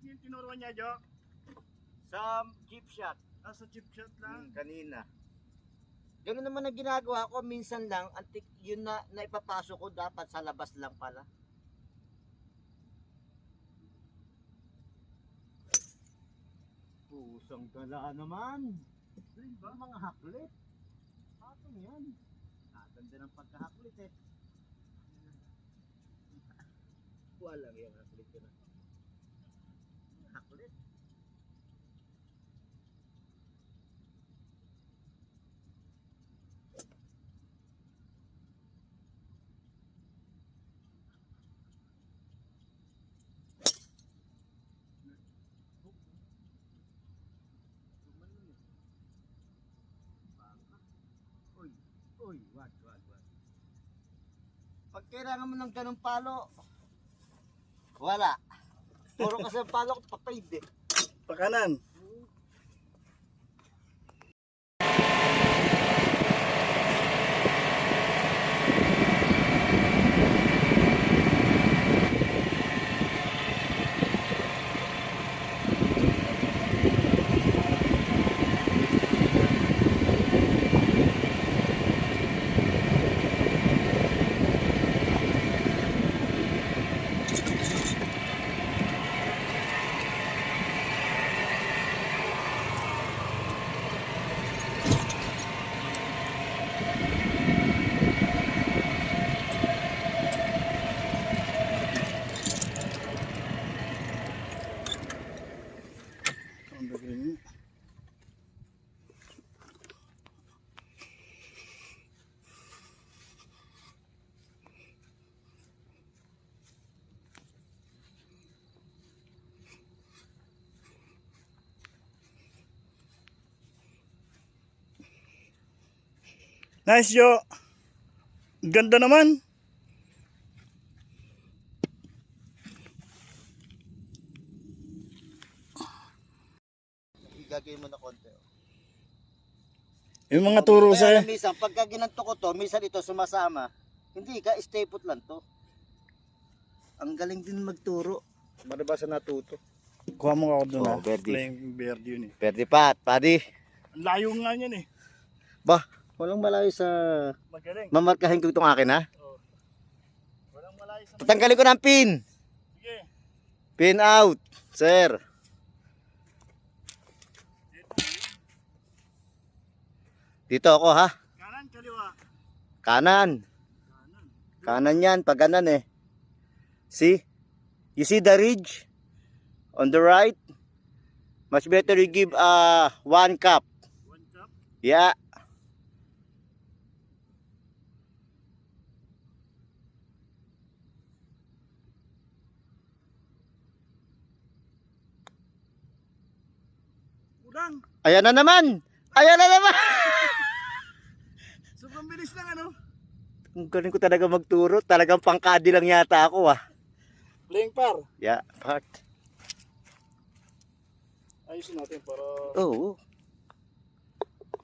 yung tinuruan niya, Jo? Sa chip shot. Sa chip shot lang. Kanina. Ganun naman ang ginagawa ko. Minsan lang, antik, yun na ipapasok ko dapat sa labas lang pala. Pusang gala naman. Ba? Mga haklit. Patong yan. Ganda ng pagkahaklit eh. Walang yung haklit ko na. Haklit. Uy, wag. Pag kailangan mo ng ganong palo, wala. Puro kasi ang palo ko papaid eh. Pakanan. Nice, Jo. Ganda naman. Igagay mo na konti. Yung mga turo Kaya sa'yo. minsan, pagka ginanto ko to, minsan ito sumasama. Hindi ka, stay put lang to. Ang galing din magturo. Maraba sa natuto. Kuha mo ako doon Oh, Verdi. Playing Verdi yun eh. Pwede pa, padi. Ang layo nga niyan eh. Bah, walang malayo sa... Magaling. Mamarkahin ko itong akin ha. Oh. Walang malayo sa... Tatanggalin ko ng pin. Sige. Pin out, sir. Dito ako ha. Kanan, kaliwa. Kanan. Kanan yan, pag ganan eh. See? You see the ridge? On the right? Much better you give 1 cup. 1 cup. Yeah. Kulang. Ayan na naman. Ayan na naman. Sobrang bilis lang ano. Kung galing ko talaga magturo, talagang pangkadi lang yata ako ah. Playing par. Yeah, part. Ayusin natin para... Oh.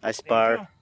Nice par.